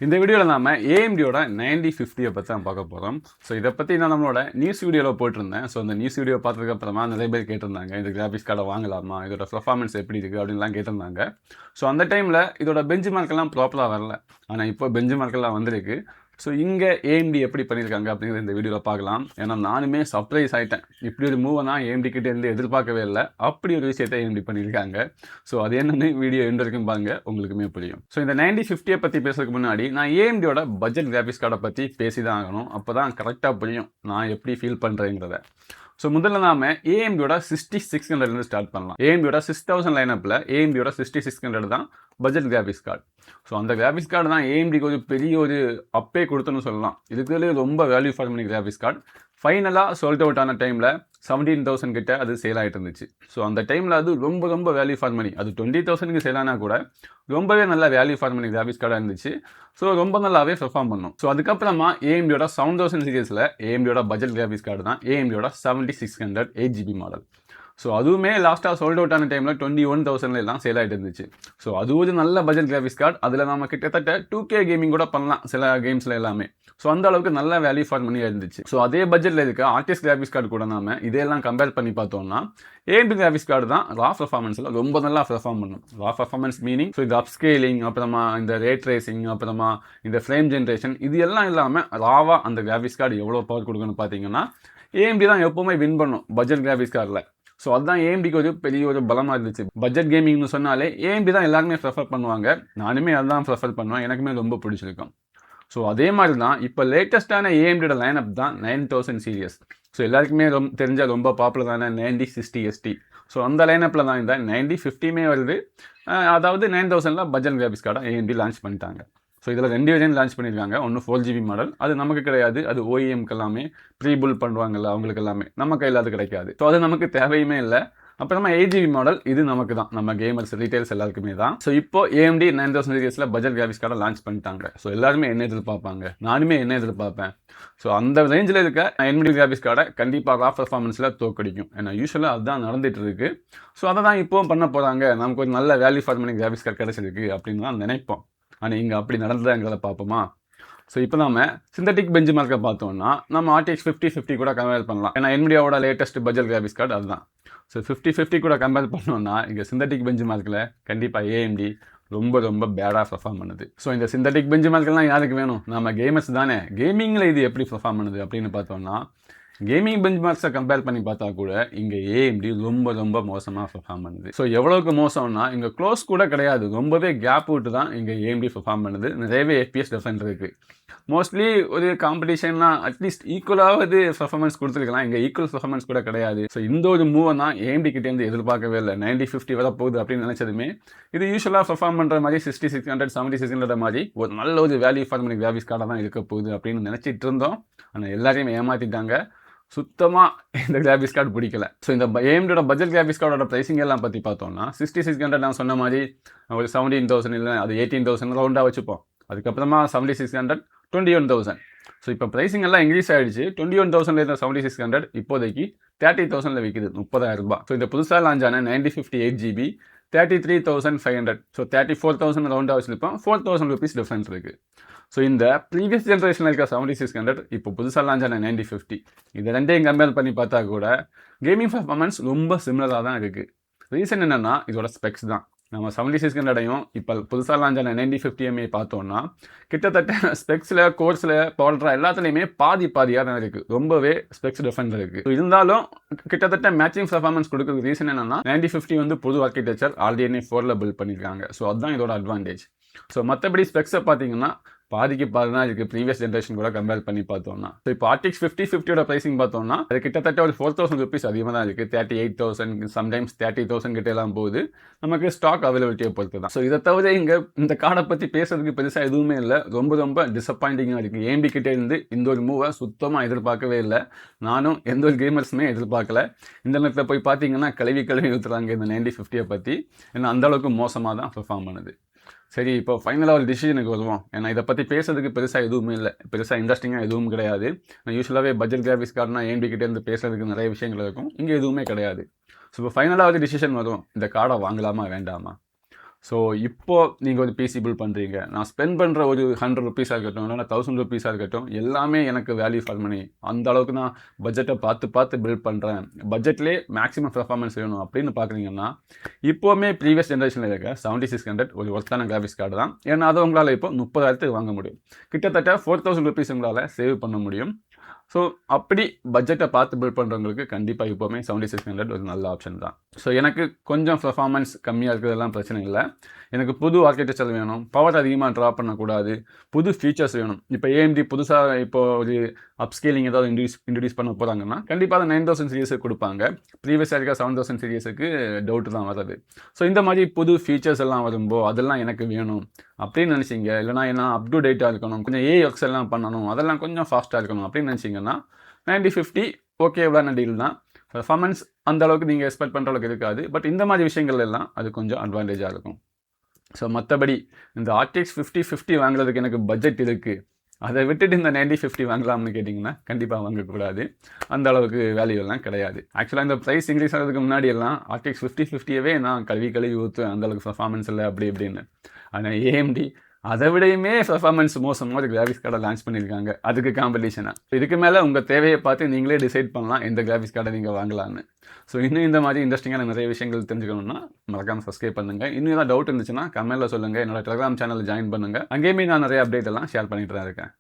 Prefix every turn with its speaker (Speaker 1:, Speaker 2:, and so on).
Speaker 1: இந்த வீடியோவில் நாம ஏஎம்டியோட 9050 பற்றி தான் பார்க்க போகிறோம். ஸோ இதை பற்றி நான் நம்மளோட நியூஸ் வீடியோவில் போட்டிருந்தேன். ஸோ அந்த நியூஸ் வீடியோ பார்த்ததுக்கு அப்புறமா நிறைய பேர் கேட்டிருந்தாங்க, இந்த கிராஃபிக்ஸ் கார்டை வாங்கலாமா, இதோட பர்ஃபார்மன்ஸ் எப்படி இருக்குது அப்படின்லாம் கேட்டிருந்தாங்க. ஸோ அந்த டைமில் இதோட பெஞ்ச் மார்க்கெல்லாம் ப்ராப்பராக வரல. ஆனால் இப்போ பெஞ்ச் மார்க்கெல்லாம் வந்திருக்கு. ஸோ இங்கே ஏஎம்டி எப்படி பண்ணியிருக்காங்க அப்படிங்கிறது இந்த வீடியோவில் பார்க்கலாம். ஏன்னா நானுமே சர்ப்ரைஸ் ஆகிட்டேன். இப்படி ஒரு மூவை நான் ஏஎம்டி கிட்டே இருந்து எதிர்பார்க்கவே இல்லை. அப்படி ஒரு விஷயத்தை ஏஎம்டி பண்ணியிருக்காங்க. ஸோ அது என்னன்னு வீடியோ எண்ட் வரைக்கும் பாருங்க, உங்களுக்குமே புரியும். ஸோ இந்த 9050 பற்றி பேசுறதுக்கு முன்னாடி நான் ஏஎம்டியோட பட்ஜெட் கிராஃபிக்ஸ் கார்டை பற்றி பேசி தான் ஆகணும். அப்போ தான் கரெக்டாக புரியும் நான் எப்படி ஃபீல் பண்ணுறேங்கிறத. ஸோ முதல்ல நாம ஏஎம்டியோட 6600 ஸ்டார்ட் பண்ணலாம். ஏஎம்டியோட 6000 லைனப்பில் ஏஎம்டியோட 6600 தான் பட்ஜெட் கிராஃபிக்ஸ் கார்டு. ஸோ அந்த கிராஃபிக்ஸ் கார்டு தான் ஏஎம்டிக்கு ஒரு பெரிய ஒரு அப்பே கொடுத்துன்னு சொல்லலாம். இதுக்குள்ளே ரொம்ப value for money graphics card. ஃபைனலாக சோல்ட் அவுட் ஆன டைமில் 17,000 கிட்ட அது சேல் ஆகிட்டு இருந்துச்சு. ஸோ அந்த டைமில் அது ரொம்ப வேல்யூ ஃபார் மணி. அது 20,000க்கு சேல் ஆனால் கூட ரொம்பவே நல்ல வேல்யூ ஃபார் மணி கிராஃபிக்ஸ் கார்டாக இருந்துச்சு. ஸோ ரொம்ப நல்லாவே பெர்ஃபார்ம் பண்ணும். ஸோ அதுக்கப்புறமா ஏஎம்டியோட 7000 சீரியஸில் ஏஎம்டியோட பட்ஜெட் கிராஃபிக்ஸ் கார்டு தான் ஏஎம்டியோட 7600 8GB மாடல். ஸோ அதுவுமே லாஸ்ட்டாக சோல்ட் அவுட் ஆன டைமில் 21,000 எல்லாம் சேல் ஆகிட்டு இருந்துச்சு. ஸோ அது ஒரு நல்ல பட்ஜெட் கிராஃபிக்ஸ் கார்டு. அதில் நம்ம கிட்டத்தட்ட 2K கேமிங் கூட பண்ணலாம் சில கேம்ஸில் எல்லாமே. ஸோ அந்த அளவுக்கு நல்ல வேல்யூ ஃபார் மணியாக இருந்துச்சு. ஸோ அதே பட்ஜெட்டில் இருக்க ஆர்டிஎஸ் கிராஃபிக்ஸ் கார்டு கூட நாம இதெல்லாம் கம்பேர் பண்ணி பார்த்தோம்னா ஏஎம்டி கிராஃபிக்ஸ் கார்டு தான் ரா பர்ஃபார்மன்ஸில் ரொம்ப நல்லா பெர்ஃபார்ம் பண்ணும். ரா பர்ஃபார்மன்ஸ் மீனிங் ஸோ இந்த அப்ஸ்கேலிங், அப்புறமா இந்த ரேட் ரேசிங், அப்புறமா இந்த ஃப்ரேம் ஜென்ரேஷன், இது எல்லாம் இல்லாமல் ராவா அந்த கிராஃபிக்ஸ் கார்டு எவ்வளோ பவர் கொடுக்கணும்னு பார்த்தீங்கன்னா ஏஎம்டி தான் எப்போவுமே வின் பண்ணும் பட்ஜெட் கிராஃபிக்ஸ் கார்டில். ஸோ அதுதான் ஏஎம்டிக்கு ஒரு பெரிய ஒரு பலமாக இருந்துச்சு. பட்ஜெட் கேமிங்னு சொன்னாலே ஏஎம்டி தான் எல்லாருமே ப்ரெஃபர் பண்ணுவாங்க. நானுமே அதுதான் ப்ரெஃபர் பண்ணுவேன். எனக்குமே ரொம்ப பிடிச்சிருக்கும். ஸோ அதே மாதிரி தான் இப்போ லேட்டஸ்ட்டான ஏஎம்டியோட லைனப் தான் 9000 சீரியஸ். ஸோ எல்லாருக்குமே தெரிஞ்ச ரொம்ப பாப்புலரான 9060 ST. ஸோ அந்த லைனப்பில் தான் இந்த 9050 வருது. அதாவது 9000ல் பட்ஜெட் கிராஃபிக்ஸ் கார்டாக ஏஎம்டி லான்ச் பண்ணிட்டாங்க. ஸோ இதில் 2 வேரியன்ட் லான்ச் பண்ணியிருக்காங்க. ஒன்று 4GB மாடல், அது நமக்கு கிடையாது. அது OEMக்கு எல்லாமே ப்ரீபுல் பண்ணுவாங்கல்ல, அவங்களுக்கு எல்லாமே நம்ம கையில் அது கிடைக்காது. ஸோ அது நமக்கு தேவையுமே இல்லை. அப்புறமா 8GB மாடல், இது நமக்கு தான், நம்ம கேமர்ஸ் ரீட்டைல்ஸ் எல்லாருக்குமே தான். ஸோ இப்போ ஏஎம்டி 9000 சீரியஸில் பட்ஜெட் கிராஃபிக்ஸ் கார்டை லான்ச் பண்ணிட்டாங்க. ஸோ எல்லாருமே என்ன எதிர்பார்ப்பாங்க, நானுமே என்ன எதிர்பார்ப்பேன். ஸோ அந்த ரேஞ்சில் இருக்க AMD கிராஃபிக்ஸ் கார்டை கண்டிப்பாக ரா பர்ஃபார்மன்ஸில் தோக்கடிக்கும். ஏன்னா யூஸ்வலாக அதுதான் நடந்துட்டு இருக்கு. ஸோ அதை தான் இப்போவும் பண்ண போகிறாங்க. நமக்கு ஒரு நல்ல value for money graphics card கிடைச்சிருக்கு அப்படின்னு தான் நினைப்போம். ஆனால் இங்கே அப்படி நடந்ததுங்கிறத பார்ப்போமா. ஸோ இப்போ நம்ம சிந்தட்டிக் பெஞ்ச் மார்க்கை பார்த்தோம்னா நம்ம RTX 5050 கூட கம்பேர் பண்ணலாம். ஏன்னா NVIDIAவோட லேட்டஸ்ட் பட்ஜெட் கிராஃபிக்ஸ் கார்டு அதுதான். ஸோ 5050 கூட கம்பேர் பண்ணோம்னா இங்கே சிந்தட்டிக் பெஞ்ச் மார்க்கில் கண்டிப்பாக ஏஎம்டி ரொம்ப பேடாக பெர்ஃபார்ம் பண்ணுது. ஸோ இந்த சிந்தட்டிக் பெஞ்ச் மார்க்கெல்லாம் யாருக்கு வேணும்? நம்ம கேமர்ஸ் தானே. கேமிங்கில் இது எப்படி பெர்ஃபார்ம் பண்ணுது அப்படின்னு பார்த்தோம்னா கேமிங் பெஞ்ச் மார்க்ஸை கம்பேர் பண்ணி பார்த்தா கூட இங்கே ஏஎம்டி ரொம்ப மோசமாக பெர்ஃபார்ம் பண்ணுது. ஸோ எவ்வளோக்கு மோசம்னா இங்கே க்ளோஸ் கூட கிடையாது, ரொம்பவே கேப் விட்டு தான் இங்கே ஏஎம்டி பெர்ஃபார்ம் பண்ணுது. நிறையவே FPS டிஃபரெண்ட் இருக்குது. மோஸ்ட்லி ஒரு காம்படிஷன்லாம் அட்லீஸ்ட் ஈக்குவலாவது பெர்ஃபார்மன்ஸ் கொடுத்துருக்கலாம். இங்கே ஈக்குவல் பெர்ஃபார்மன்ஸ் கூட கிடையாது. ஸோ இந்த ஒரு மூவை தான் ஏஎம்டி கிட்டேருந்து எதிர்பார்க்கவே இல்லை. 9050 வர போகுது அப்படின்னு நினச்சதுமே இது யூஸ்வலாக பெர்ஃபார்ம் பண்ணுற மாதிரி 6600 7600 மாதிரி ஒரு நல்ல ஒரு வேல்யூ ஃபார் மணி கிராஃபிக்ஸ் கார்டாக தான் இருக்க போகுது அப்படின்னு நினச்சிட்டு இருந்தோம். ஆனால் எல்லாரையும் ஏமாற்றிட்டாங்க. சுத்தமாக இந்த கிராஃபிக்ஸ் கார்டு பிடிக்கல. ஸோ இந்த ஏஎம்டியோட பட்ஜெட் கிராஃபிக்ஸ் கார்டோட ப்ரைசிங் எல்லாம் பற்றி பார்த்தோம்னா 6600 நான் சொன்ன மாதிரி ஒரு 17,000 இல்லை அது 18,000 ரவுண்டாக வச்சுப்போம். அதுக்கப்புறமா 7600 21,000. ஸோ இப்போ ப்ரைசிங் எல்லாம் இன்க்ரீஸ் ஆகிடுச்சு. 21,000 இருந்த 7600 இப்போதைக்கு 30,000 விற்கிது, 30,000 ரூபாய். ஸோ இந்த புதுசாக லான்ச் ஆன 9050 8GB 33,500. ஸோ 34,000 ரவுண்டாக வச்சுருப்போம். 4,000 rupees டிஃப்ரென்ஸ் இருக்குது. ஸோ இந்த ப்ரீவியஸ் ஜென்ரேஷனில் இருக்க 7600 இப்போ புதுசாக லான்ச் ஆன 9050, இது ரெண்டையும் கம்பேர் பண்ணி பார்த்தா கூட கேமிங் பர்ஃபார்மன்ஸ் ரொம்ப சிமிலராக தான் இருக்குது. ரீசன் என்னென்னா இதோட ஸ்பெக்ஸ் தான். நம்ம 7600ஐயும் இப்போ புதுசாக லான்ச் ஆன 9050 பார்த்தோம்னா கிட்டத்தட்ட ஸ்பெக்ஸில், கோர்ஸில், பவர்ட்ரா எல்லாத்துலேயுமே பாதியாக தான் இருக்குது. ரொம்பவே ஸ்பெக்ஸ் டிஃபரெண்ட் இருக்குது. இருந்தாலும் கிட்டத்தட்ட மேட்சிங் பர்ஃபார்மன்ஸ் கொடுக்குறது ரீசன் என்னென்னா 9050 வந்து புது ஆர்கிடெக்சர் RDNA 4ல் பில்ட் பண்ணியிருக்காங்க. ஸோ அதுதான் இதோட அட்வான்டேஜ். ஸோ மற்றபடி ஸ்பெக்ஸை பார்த்தீங்கன்னா பாதிக்கு பாதி தான் இருக்குது ப்ரீவியஸ் ஜென்ரேஷன் கூட கம்பேர் பண்ணி பார்த்தோம்னா. ஸோ இப்போ RTX 5050யோட ப்ரைசிங் பார்த்தோம்னா அது கிட்டத்தட்ட ஒரு 4,000 rupees அதிகமாக தான் இருக்குது. 38,000 சம்டைம்ஸ் 30,000 கிட்ட எல்லாம் போகுது. நமக்கு ஸ்டாக் அவைலபிலிட்டியை பொறுத்து தான். ஸோ இதை தவிர இங்கே இந்த கார்டை பற்றி பேசுறதுக்கு பெருசாக எதுவுமே இல்லை. ரொம்ப டிசப்பாயிண்டிங்காக இருக்குது. ஏஎம்டி கிட்டே இருந்து இந்த ஒரு மூவை சுத்தமாக எதிர்பார்க்கவே இல்லை. நானும் எந்த ஒரு கேமர்ஸுமே எதிர்பார்க்கல. இன்டர்நெட்டில் போய் பார்த்தீங்கன்னா கழுவி ஊற்றுறாங்க இந்த 9050 பற்றி. ஏன்னா அந்தளவுக்கு மோசமாக தான் பெர்ஃபார்ம் பண்ணுது. சரி, இப்போ ஃபைனலாக ஒரு டிசிஷனுக்கு வருவோம். ஏன்னா இதை பற்றி பேசுறதுக்கு பெருசாக எதுவுமே இல்லை, பெருசாக இன்ட்ரெஸ்டிங்காக எதுவும் கிடையாது. நான் யூஸ்வலாகவே பட்ஜெட் கிராஃபிக்ஸ் கார்டுனா ஏஎம்டி கிட்டேருந்து பேசுறதுக்கு நிறைய விஷயங்கள் இருக்கும். இங்கே எதுவுமே கிடையாது. ஸோ இப்போ ஃபைனலாக ஒரு டிசிஷன் வரும், இந்த கார்டை வாங்கலாமா வேண்டாமா. ஸோ இப்போ நீங்கள் ஒரு பிசி பில்ட் பண்ணுறீங்க, நான் ஸ்பெண்ட் பண்ணுற ஒரு ₹100 இருக்கட்டும், இல்லைனா ₹1000 இருக்கட்டும், எல்லாமே எனக்கு வேல்யூ ஃபார் மணி. அந்த அளவுக்கு நான் பட்ஜெட்டை பார்த்து பில்ட் பண்ணுறேன், பட்ஜெட்லேயே மேக்ஸிமம் பெர்ஃபார்மன்ஸ் வேணும் அப்படின்னு பார்க்குறீங்கன்னா, இப்போவுமே ப்ரீவியஸ் ஜென்ரேஷனில் இருக்க 7600 ஒரு ஒர்த்தான கிராஃபிக்ஸ் கார்டு தான். ஏன்னா அதை உங்களால் இப்போ 30,000க்கு வாங்க முடியும். கிட்டத்தட்ட ₹4000 உங்களால் சேவ் பண்ண முடியும். ஸோ அப்படி பட்ஜெட்டை பார்த்து பில்ட் பண்ணுறவங்களுக்கு கண்டிப்பாக இப்போவுமே 7600 ஒரு நல்ல ஆப்ஷன் தான். ஸோ எனக்கு கொஞ்சம் பெர்ஃபார்மன்ஸ் கம்மியாக இருக்கிறதெல்லாம் பிரச்சனை இல்லை. எனக்கு புது ஆர்கிடெக்சர் வேணும், பவர் அதிகமாக ட்ரா பண்ணக்கூடாது, புது ஃபீச்சர்ஸ் வேணும். இப்போ ஏஎம்டி புதுசாக இப்போ ஒரு அப்ஸ்கேலிங் ஏதாவது இன்ட்ரடியூஸ் பண்ண போகிறாங்கன்னா கண்டிப்பாக அதை 9000 சீரியஸுக்கு கொடுப்பாங்க. ப்ரீவியஸாக இருக்க 7000 சீரியஸுக்கு டவுட்டு தான் வருது. ஸோ இந்த மாதிரி புது ஃபீச்சர்ஸ் எல்லாம் வரும்போது அதெல்லாம் எனக்கு வேணும் அப்படின்னு நினச்சிங்க, இல்லைனா என்ன அப் டு டேட்டாக இருக்கணும், கொஞ்சம் ஏஐ ஒர்க்ஸ் எல்லாம் பண்ணணும், அதெல்லாம் கொஞ்சம் ஃபாஸ்ட்டாக இருக்கணும் அப்படின்னு நினச்சிங்கன்னா 9050 ஓகேவான டீல் தான். பெர்ஃபார்மன்ஸ் அந்த அளவுக்கு நீங்கள் எக்ஸ்பெக்ட் பண்ணுற அளவுக்கு இருக்காது, பட் இந்த மாதிரி விஷயங்கள் எல்லாம் அது கொஞ்சம் அட்வான்டேஜாக இருக்கும். ஸோ மற்றபடி இந்த RTX 5050 வாங்குறதுக்கு எனக்கு பட்ஜெட் இருக்குது, அதை விட்டுட்டு இந்த 9050 வாங்கலாம்னு கேட்டிங்கன்னா கண்டிப்பாக வாங்கக்கூடாது. அந்த அளவுக்கு வேல்யூ எல்லாம் கிடையாது. ஆக்சுவலாக இந்த ப்ரைஸ் இன்க்ரீஸ் ஆகிறதுக்கு முன்னாடி எல்லாம் RTX 5050யவே நான் கழுவி ஊற்றுவேன், அந்தளவுக்கு பெர்ஃபார்மன்ஸ் இல்லை அப்படி இப்படின்னு. ஆனால் ஏஎம்டி அதை விடையுமே பெர்ஃபார்மன்ஸ் மோசமாக ஒரு கிராஃபிக்ஸ் கார்டை லான்ச் பண்ணியிருக்காங்க, அதுக்கு காம்படிஷனாக. இதுக்கு மேலே உங்கள் தேவையை பார்த்து நீங்களே டிசைட் பண்ணலாம் எந்த கிராஃபிக்ஸ் கார்டை நீங்கள் வாங்கலான்னு. ஸோ இன்னும் இந்த மாதிரி இன்ட்ரெஸ்டிங்கான நிறைய விஷயங்கள் தெரிஞ்சுக்கணும்னா மறக்காமல் சப்ஸ்கிரைப் பண்ணுங்கள். இன்னும் ஏதாவது டவுட் இருந்துச்சுன்னா கமெண்ட்டில் சொல்லுங்கள். என்னோட டெலிகிராம் சேனலில் ஜாயின் பண்ணுங்கள். அங்கேயுமே நான் நிறைய அப்டேட் எல்லாம் ஷேர் பண்ணிட்டு தான் இருக்கேன்.